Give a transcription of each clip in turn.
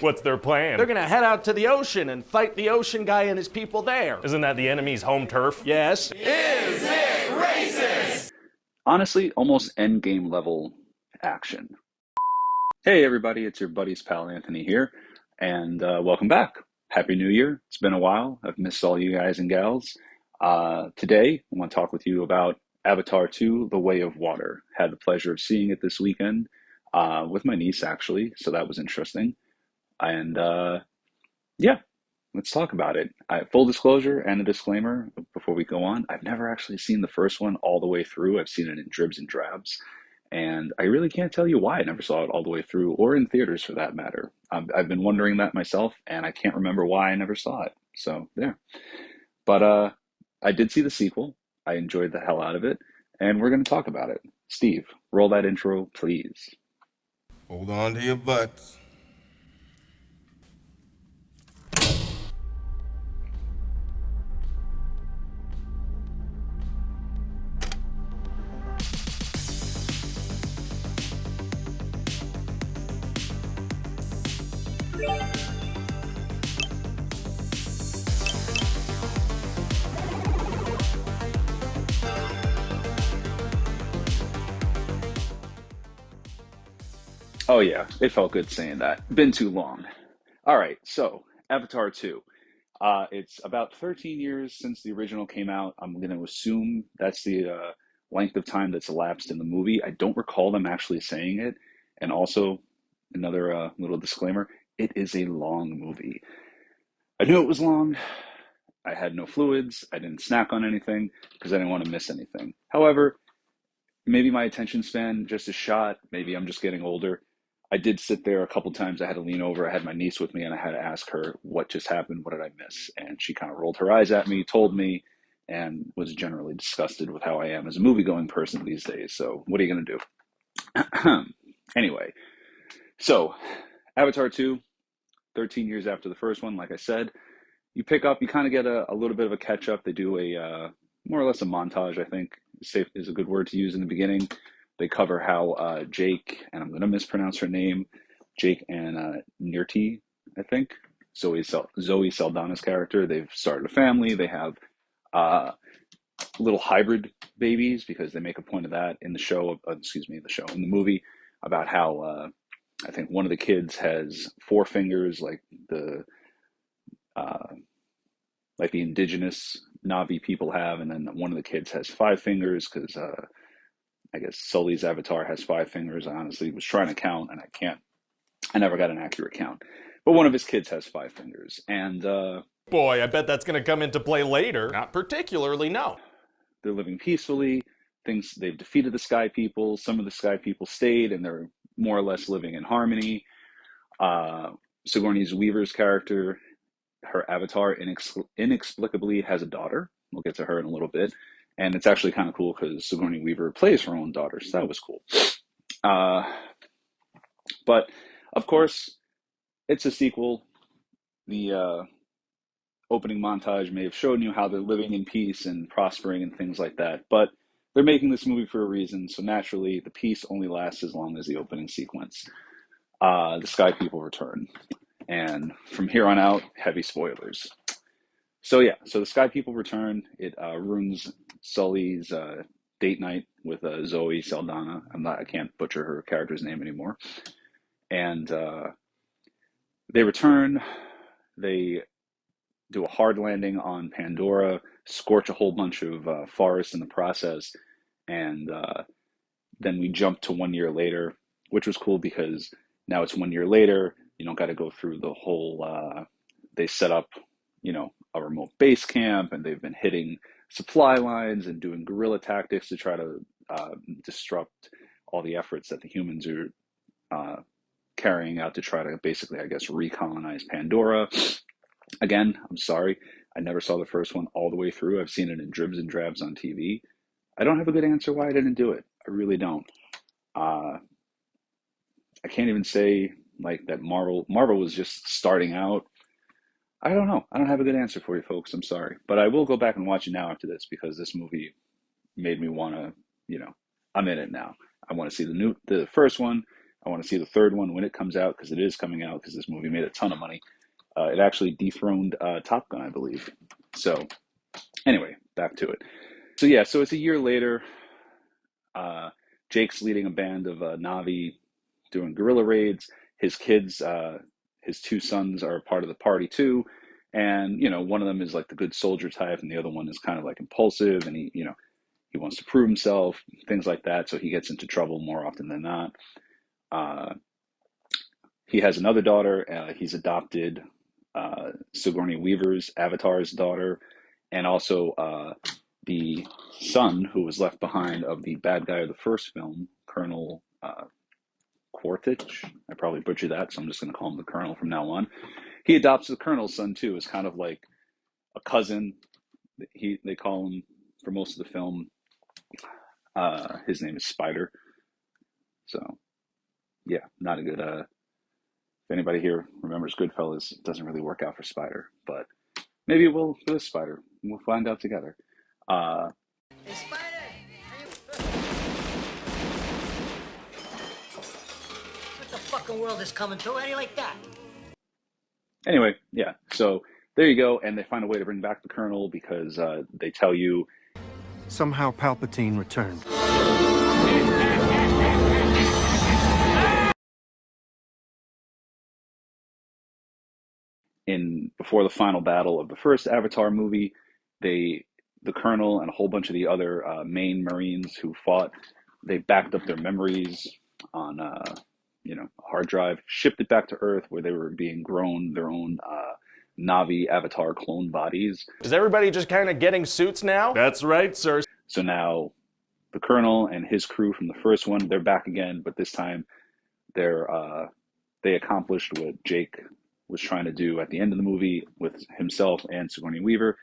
What's their plan? They're gonna head out to the ocean and fight the ocean guy and his people there. Isn't that the enemy's home turf? Yes. Is it racist? Honestly, almost endgame level action. Hey everybody, it's your buddy's pal Anthony here, and welcome back. Happy New Year. It's been a while. I've missed all you guys and gals. Today, I want to talk with you about Avatar 2, The Way of Water. Had the pleasure of seeing it this weekend with my niece, actually, so that was interesting. And yeah, let's talk about it. Full disclosure and a disclaimer before we go on, I've never actually seen the first one all the way through. I've seen it in dribs and drabs. And I really can't tell you why I never saw it all the way through, or in theaters for that matter. I've been wondering that myself, and I can't remember why I never saw it. So there. But I did see the sequel. I enjoyed the hell out of it, and we're going to talk about it. Steve, roll that intro, please. Hold on to your butts. Oh yeah, it felt good saying that. Been too long. All right, so Avatar 2. It's about 13 years since the original came out. I'm going to assume that's the length of time that's elapsed in the movie. I don't recall them actually saying it. And also, another little disclaimer, it is a long movie. I knew it was long. I had no fluids. I didn't snack on anything because I didn't want to miss anything. However, maybe my attention span just is shot. Maybe I'm just getting older. I did sit there a couple times. I had to lean over. I had my niece with me, and I had to ask her what just happened. What did I miss? And she kind of rolled her eyes at me, told me, and was generally disgusted with how I am as a movie-going person these days. So what are you going to do? Anyway, so Avatar 2, 13 years after the first one, like I said, you pick up, you kind of get a little bit of a catch-up. They do a more or less a montage, I think, safe is a good word to use in the beginning. They cover how Jake, and I'm going to mispronounce her name, Jake and Nirti, I think, Zoe Saldana's character, they've started a family. They have little hybrid babies because they make a point of that in the show, in the movie, about how I think one of the kids has 4 fingers, like the indigenous Na'vi people have, and then one of the kids has 5 fingers because I guess Sully's avatar has 5 fingers. I honestly was trying to count, and I never got an accurate count. But one of his kids has 5 fingers, and Boy, I bet that's going to come into play later. Not particularly, no. they're living peacefully. They've defeated the Sky People. Some of the Sky People stayed, and they're more or less living in harmony. Sigourney Weaver's character, her avatar, inexplicably has a daughter. We'll get to her in a little bit. And it's actually kind of cool because Sigourney Weaver plays her own daughter, so that was cool. But, of course, it's a sequel. The opening montage may have shown you how they're living in peace and prospering and things like that. But they're making this movie for a reason, so naturally the peace only lasts as long as the opening sequence. The Sky People return. And from here on out, heavy spoilers. So yeah, so the Sky People return. It ruins Sully's date night with Zoe Saldana. I can't butcher her character's name anymore. And they return. They do a hard landing on Pandora, scorch a whole bunch of forests in the process, and then we jump to 1 year later, which was cool because now it's 1 year later. You don't got to go through the whole. They set up, a remote base camp, and they've been hitting supply lines and doing guerrilla tactics to try to disrupt all the efforts that the humans are carrying out to try to basically, I guess, recolonize Pandora. Again, I'm sorry, I never saw the first one all the way through. I've seen it in dribs and drabs on TV. I don't have a good answer why I didn't do it. I really don't. I can't even say like that Marvel was just starting out. I don't know. I don't have a good answer for you folks. I'm sorry. But I will go back and watch it now after this because this movie made me want to, I'm in it now. I want to see the first one, I want to see the third one when it comes out, because it is coming out, because this movie made a ton of money. It actually dethroned Top Gun, I believe. So anyway, back to it. So yeah, so it's a year later. Jake's leading a band of Na'vi doing guerrilla raids. His kids, his two sons, are part of the party too. And one of them is like the good soldier type, and the other one is kind of like impulsive, and he wants to prove himself, things like that. So he gets into trouble more often than not. He has another daughter. He's adopted Sigourney Weaver's Avatar's daughter, and also the son who was left behind of the bad guy of the first film, Colonel Quaritch. I probably butchered that, so I'm just going to call him the Colonel from now on. He adopts the Colonel's son too, as kind of like a cousin. They call him for most of the film. His name is Spider. So yeah, not a good. If anybody here remembers Goodfellas, it doesn't really work out for Spider, but maybe it will for this Spider. We'll find out together. Hey, Spider! What the fucking world is coming to? How do you like that? Anyway, yeah, so there you go, and they find a way to bring back the Colonel because they tell you somehow Palpatine returned. Before the final battle of the first Avatar movie, the Colonel and a whole bunch of the other main Marines who fought, they backed up their memories on a hard drive, shipped it back to Earth where they were being grown their own Na'vi Avatar clone bodies. Is everybody just kind of getting suits now? That's right, sir. So now the Colonel and his crew from the first one, they're back again, but this time they accomplished what Jake was trying to do at the end of the movie with himself and Sigourney Weaver.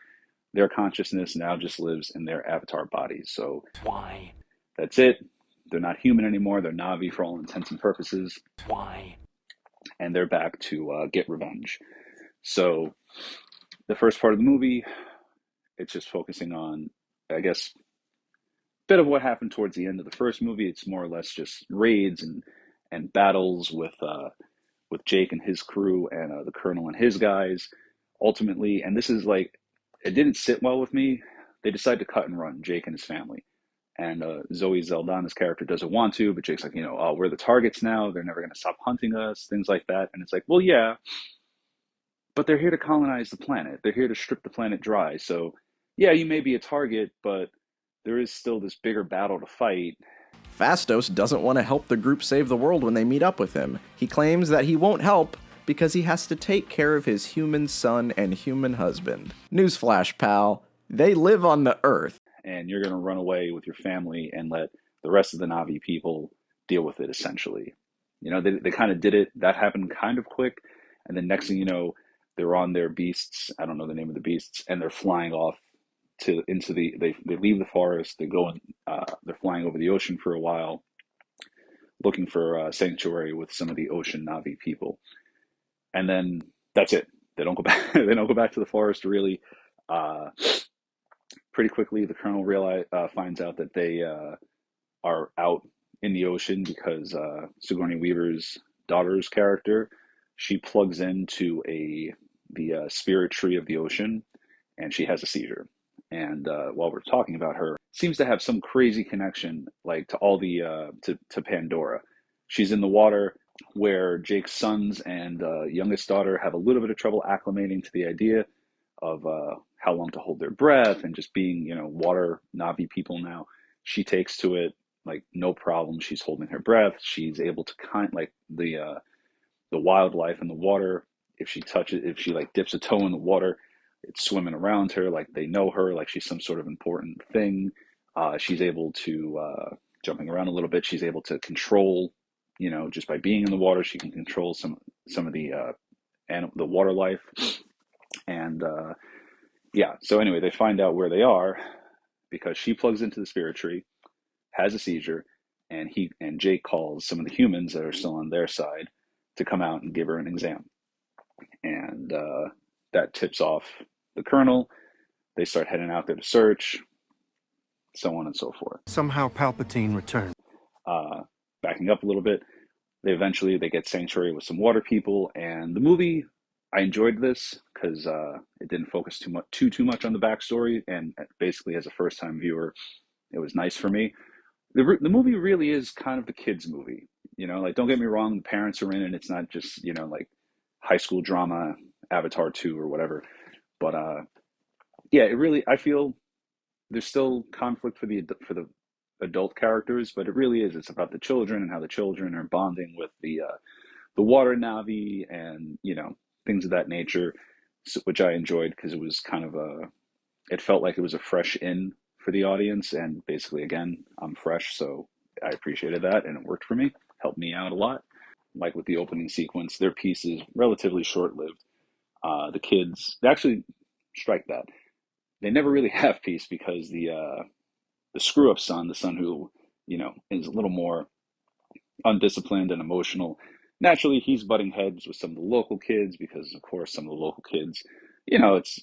Their consciousness now just lives in their avatar bodies. So Why? that's it. They're not human anymore. They're Na'vi for all intents and purposes. Why? And they're back to get revenge. So the first part of the movie, it's just focusing on, I guess, a bit of what happened towards the end of the first movie. It's more or less just raids and battles with Jake and his crew and the Colonel and his guys. Ultimately, and this is like, it didn't sit well with me. They decide to cut and run, Jake and his family. And Zoe Saldana's character doesn't want to, but Jake's like, oh, we're the targets now. They're never going to stop hunting us, things like that. And it's like, well, yeah, but they're here to colonize the planet. They're here to strip the planet dry. So, yeah, you may be a target, but there is still this bigger battle to fight. Phastos doesn't want to help the group save the world when they meet up with him. He claims that he won't help because he has to take care of his human son and human husband. Newsflash, pal. They live on the Earth. And you're going to run away with your family and let the rest of the Na'vi people deal with it, essentially. They kind of did it. That happened kind of quick. And then next thing you know, they're on their beasts. I don't know the name of the beasts. And they're flying off they leave the forest. They're flying over the ocean for a while, looking for sanctuary with some of the ocean Na'vi people. And then that's it. They don't go back. They don't go back to the forest, really. Pretty quickly, the Colonel finds out that they are out in the ocean because Sigourney Weaver's daughter's character, she plugs into the spirit tree of the ocean, and she has a seizure. And while we're talking about her, seems to have some crazy connection, like to all the to Pandora. She's in the water where Jake's sons and youngest daughter have a little bit of trouble acclimating to the idea of how long to hold their breath and just being, water Na'vi people now. She takes to it like no problem. She's holding her breath. She's able to the wildlife in the water. If she dips a toe in the water, it's swimming around her like they know her, like she's some sort of important thing. She's able to jumping around a little bit. She's able to control, just by being in the water, she can control some of the water life. And so anyway, they find out where they are because she plugs into the spirit tree, has a seizure, and Jake calls some of the humans that are still on their side to come out and give her an exam. And that tips off the Colonel. They start heading out there to search, so on and so forth. Somehow Palpatine returned. Backing up a little bit, They get sanctuary with some water people, and the movie, I enjoyed this because it didn't focus too much on the backstory, and basically as a first time viewer, it was nice for me. The movie really is kind of the kids movie, like don't get me wrong, the parents are in it. It's not just like high school drama, Avatar 2 or whatever, but yeah, it really, I feel there's still conflict for the adult characters, but it really is. It's about the children and how the children are bonding with the water Navi and things of that nature, which I enjoyed because it was kind of it felt like it was a fresh in for the audience, and basically again, I'm fresh, so I appreciated that and it worked for me, helped me out a lot. Like with the opening sequence, their piece is relatively short-lived. The kids, they actually strike that. They never really have peace because the screw up son, the son who, is a little more undisciplined and emotional. Naturally, he's butting heads with some of the local kids because, of course, some of the local kids, it's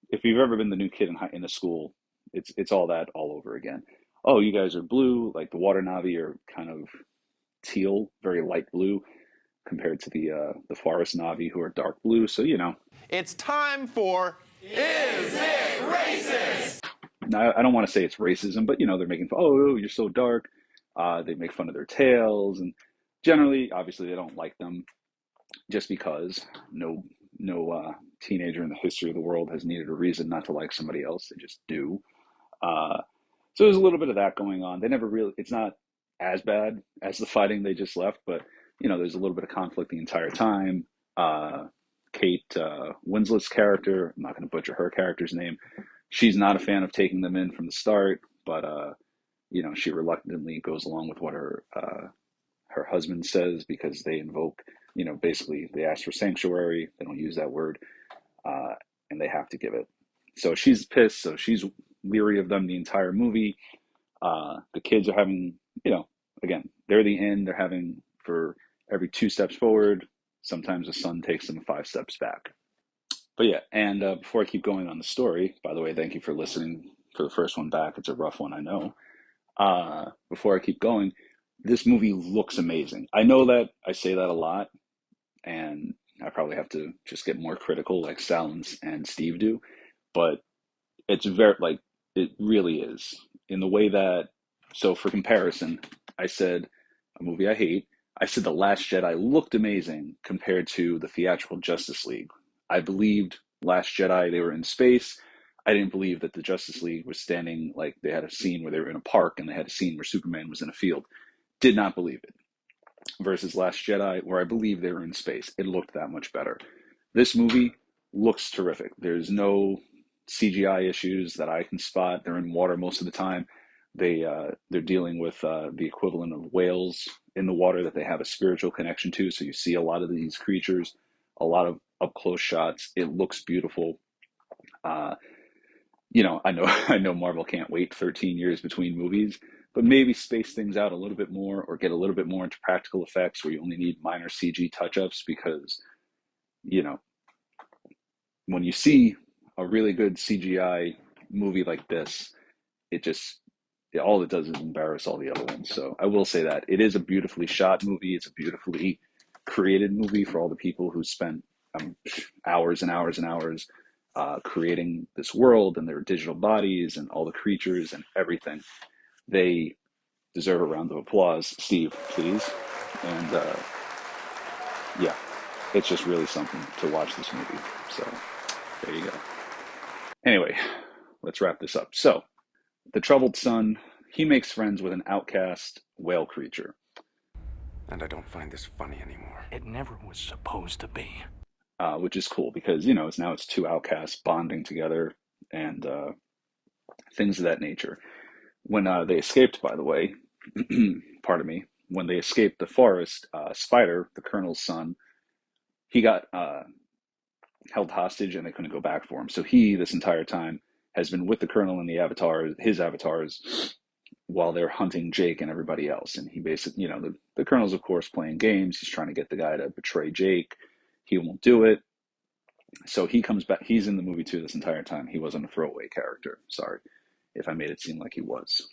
if you've ever been the new kid in a school, it's all that all over again. Oh, you guys are blue, like the water Navi are kind of teal, very light blue, compared to the forest Navi who are dark blue. So It's time for Is It Racist? now I don't want to say it's racism, but they're making fun. Oh, you're so dark. They make fun of their tails, and generally, obviously, they don't like them just because no teenager in the history of the world has needed a reason not to like somebody else. They just do. So there's a little bit of that going on. They never really. It's not as bad as the fighting they just left, but there's a little bit of conflict the entire time. Kate Winslet's character, I'm not going to butcher her character's name. She's not a fan of taking them in from the start, but she reluctantly goes along with what her husband says because they invoke, basically they ask for sanctuary. They don't use that word, and they have to give it. So she's pissed. So she's leery of them the entire movie. The kids are having, again, they're the end. They're having for every 2 steps forward. Sometimes the son takes them 5 steps back. But yeah, and before I keep going on the story, by the way, thank you for listening for the first one back. It's a rough one, I know. Before I keep going, this movie looks amazing. I know that I say that a lot, and I probably have to just get more critical like Sal and Steve do, but it's it really is. In the way that, so for comparison, I said a movie I hate. I said The Last Jedi looked amazing compared to the theatrical Justice League. I believed Last Jedi, they were in space. I didn't believe that the Justice League was standing, like they had a scene where they were in a park and they had a scene where Superman was in a field. Did not believe it. Versus Last Jedi, where I believe they were in space. It looked that much better. This movie looks terrific. There's no CGI issues that I can spot. They're in water most of the time. They're dealing with the equivalent of whales in the water that they have a spiritual connection to. So you see a lot of these creatures, a lot of up close shots. It looks beautiful. I know Marvel can't wait 13 years between movies, but maybe space things out a little bit more or get a little bit more into practical effects where you only need minor CG touch-ups because, when you see a really good CGI movie like this, all it does is embarrass all the other ones. So I will say that it is a beautifully shot movie. It's a beautifully created movie for all the people who spent hours and hours and hours creating this world and their digital bodies and all the creatures and everything. They deserve a round of applause. Steve, please. And yeah, it's just really something to watch this movie. So there you go. Anyway, let's wrap this up. So the troubled son, he makes friends with an outcast whale creature. And I don't find this funny anymore. It never was supposed to be. Which is cool because, it's 2 outcasts bonding together and things of that nature. When they escaped, by the way, pardon me, when they escaped the forest, Spider, the colonel's son, he got held hostage and they couldn't go back for him. So he, this entire time, has been with the colonel and his avatars, while they're hunting Jake and everybody else. And he basically, the colonel's, of course, playing games. He's trying to get the guy to betray Jake. He won't do it. So he comes back. He's in the movie, too, this entire time. He wasn't a throwaway character. Sorry if I made it seem like he was.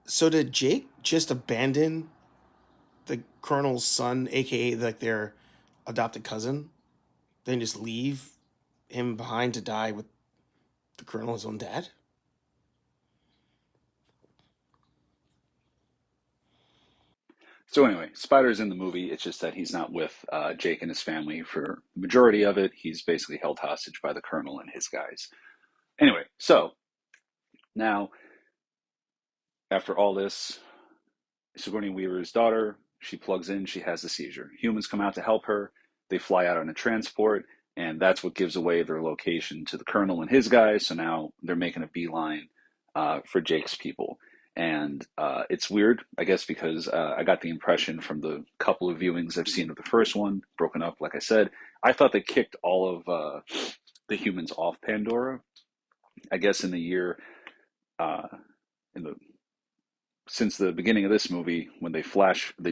So did Jake just abandon the Colonel's son, aka like their adopted cousin, then just leave him behind to die with the Colonel, his own dad? So anyway, Spider's in the movie. It's just that he's not with Jake and his family for the majority of it. He's basically held hostage by the Colonel and his guys. Anyway, so now after all this, Sigourney Weaver's daughter, she plugs in, she has a seizure. Humans come out to help her. They fly out on a transport, and that's what gives away their location to the Colonel and his guys. So now they're making a beeline for Jake's people. And it's weird, I guess, because I got the impression from the couple of viewings I've seen of the first one, broken up, like I said, I thought they kicked all of the humans off Pandora. I guess in the year, since the beginning of this movie, when they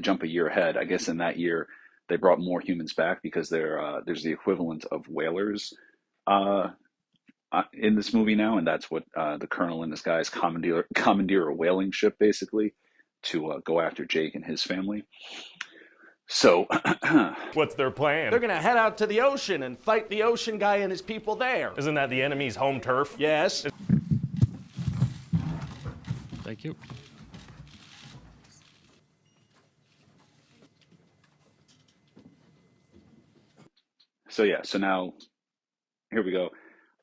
jump a year ahead. I guess in that year they brought more humans back because there's the equivalent of whalers in this movie now, and that's what the Colonel and his guys commandeer a whaling ship basically to go after Jake and his family. So, What's their plan? They're gonna head out to the ocean and fight the ocean guy and his people there. Isn't that the enemy's home turf? Yes. Thank you. So now here we go.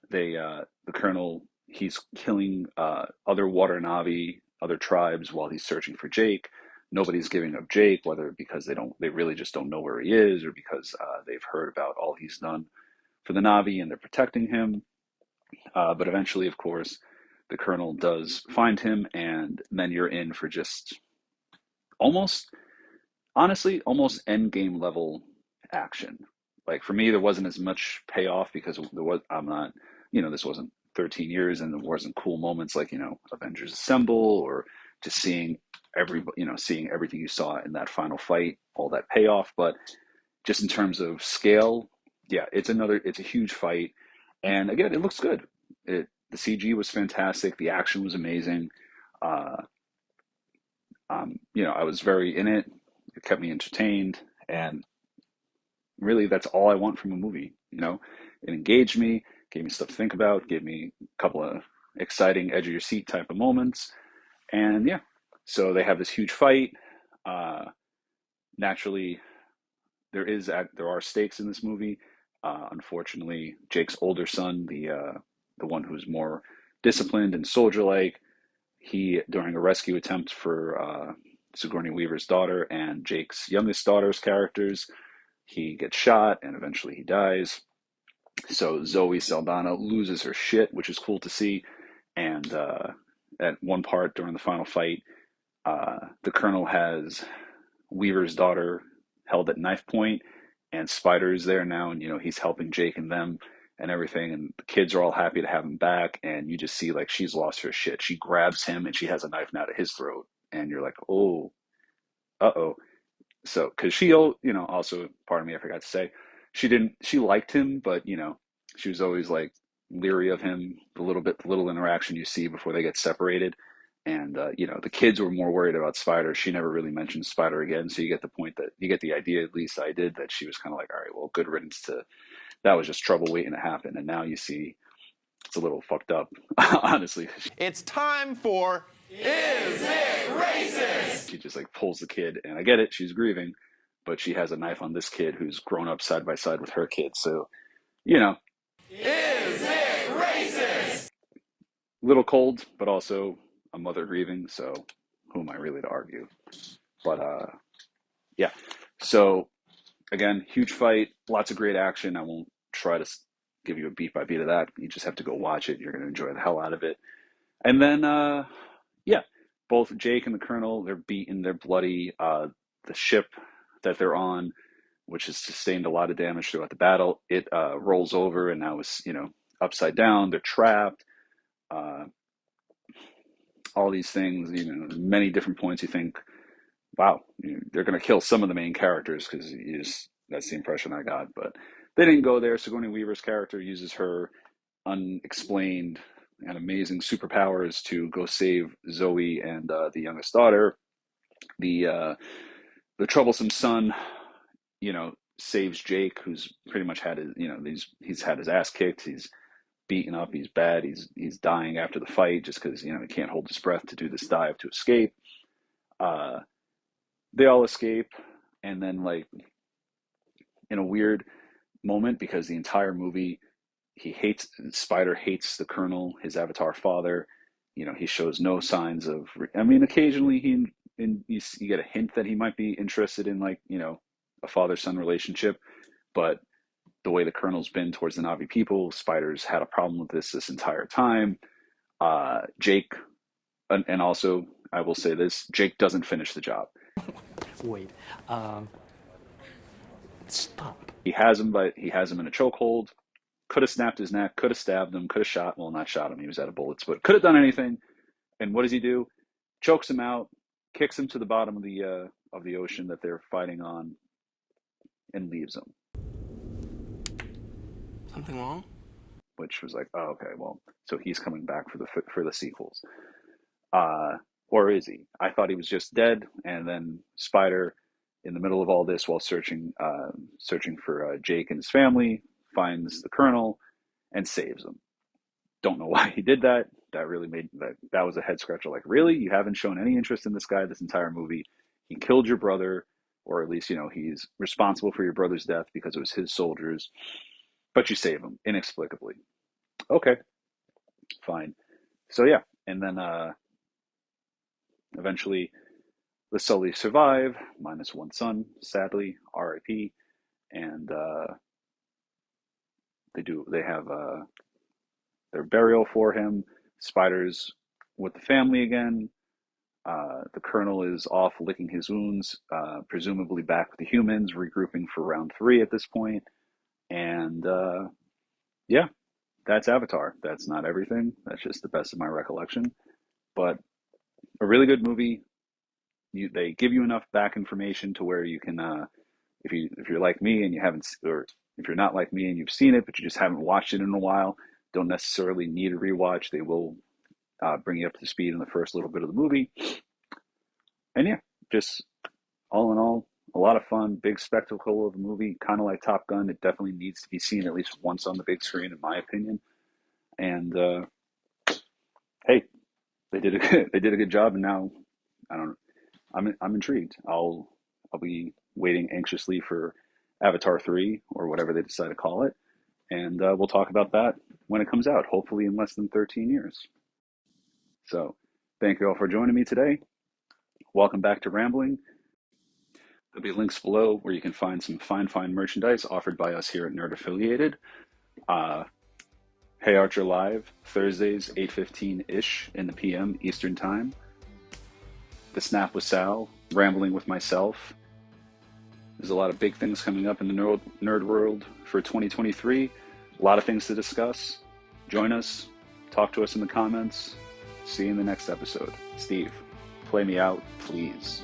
The Colonel, he's killing other water Navi, other tribes while he's searching for Jake. Nobody's giving up Jake, whether because they really just don't know where he is, or because they've heard about all he's done for the Navi and they're protecting him. But eventually, of course, the Colonel does find him, and then you're in for just honestly, almost end game level action. Like for me, there wasn't as much payoff because this wasn't 13 years and there wasn't cool moments like, Avengers Assemble or just seeing everything you saw in that final fight, all that payoff. But just in terms of scale, yeah, it's a huge fight. And again, it looks good. The CG was fantastic. The action was amazing. I was very in it. It kept me entertained. And really, that's all I want from a movie. It engaged me, gave me stuff to think about, gave me a couple of exciting edge of your seat type of moments. And yeah, so they have this huge fight. Naturally, there are stakes in this movie. Unfortunately, Jake's older son, the one who's more disciplined and soldier-like, he, during a rescue attempt for Sigourney Weaver's daughter and Jake's youngest daughter's characters, he gets shot and eventually he dies. So Zoe Saldana loses her shit, which is cool to see. And at one part during the final fight, the Colonel has Weaver's daughter held at knife point, and Spider is there now, and he's helping Jake and them and everything, and the kids are all happy to have him back, and you just see like she's lost her shit. She grabs him and she has a knife now to his throat, and you're like, oh, uh-oh. So, because she, also, pardon me, I forgot to say, she liked him, but, she was always like leery of him, the little interaction you see before they get separated. And, the kids were more worried about Spider. She never really mentioned Spider again. So you get the idea, at least I did, that she was kind of like, all right, well, good riddance that was just trouble waiting to happen. And now you see it's a little fucked up, honestly. It's time for Is It Racist? She just like pulls the kid, and I get it, she's grieving, but she has a knife on this kid who's grown up side by side with her kid. So, Is It Racist? Little cold, but also a mother grieving, so who am I really to argue? But yeah. So again, huge fight, lots of great action. I won't try to give you a beat by beat of that. You just have to go watch it. You're going to enjoy the hell out of it. And then yeah, both Jake and the Colonel, they're beaten, they're bloody. The ship that they're on, which has sustained a lot of damage throughout the battle, it rolls over and now is, upside down. They're trapped. All these things, many different points you think, wow, they're going to kill some of the main characters, because that's the impression I got. But they didn't go there. Sigourney Weaver's character uses her unexplained and amazing superpowers to go save Zoe and the youngest daughter. The troublesome son, saves Jake, who's pretty much had his, he's had his ass kicked. He's beaten up. He's bad. He's dying after the fight just because he can't hold his breath to do this dive to escape. They all escape, and then in a weird moment, because the entire movie Spider hates the Colonel, his Avatar father. He shows no signs of. I mean, occasionally you get a hint that he might be interested in a father-son relationship, but the way the Colonel's been towards the Na'vi people, Spider's had a problem with this entire time. Jake, and also I will say this: Jake doesn't finish the job. Wait, stop. He has him in a chokehold. Could have snapped his neck. Could have stabbed him. Could have shot. Well, not shot him. He was out of bullets, but could have done anything. And what does he do? Chokes him out, kicks him to the bottom of the ocean that they're fighting on, and leaves him. Something wrong? Which was like, oh, okay, well, so he's coming back for the sequels. Or is he? I thought he was just dead, and then Spider, in the middle of all this, while searching for Jake and his family, finds the Colonel and saves him. Don't know why he did that. That really made that was a head scratcher. Like, really? You haven't shown any interest in this guy this entire movie. He killed your brother, or at least, he's responsible for your brother's death because it was his soldiers, but you save him inexplicably. Okay, fine. So yeah, and then eventually the Sullys survive, minus one son, sadly, R.I.P. And they have their burial for him. Spider's with the family again. The Colonel is off licking his wounds, presumably back with the humans, regrouping for round 3 at this point. And yeah, that's Avatar. That's not everything. That's just the best of my recollection. But a really good movie. They give you enough back information to where you can, if you're like me and you haven't, or if you're not like me and you've seen it but you just haven't watched it in a while, don't necessarily need a rewatch. They will bring you up to speed in the first little bit of the movie. And yeah, just all in all, a lot of fun, big spectacle of a movie, kind of like Top Gun. It definitely needs to be seen at least once on the big screen, in my opinion. And hey, they did a good job, and now I'm intrigued. I'll be waiting anxiously for Avatar 3 or whatever they decide to call it, and we'll talk about that when it comes out, hopefully in less than 13 years. So, thank you all for joining me today. Welcome back to Rambling. There'll be links below where you can find some fine merchandise offered by us here at Nerd Affiliated. Hey Archer Live, Thursdays, 8:15-ish in the PM Eastern Time. The Snap with Sal, Rambling with myself. There's a lot of big things coming up in the nerd world for 2023. A lot of things to discuss. Join us. Talk to us in the comments. See you in the next episode. Steve, play me out, please.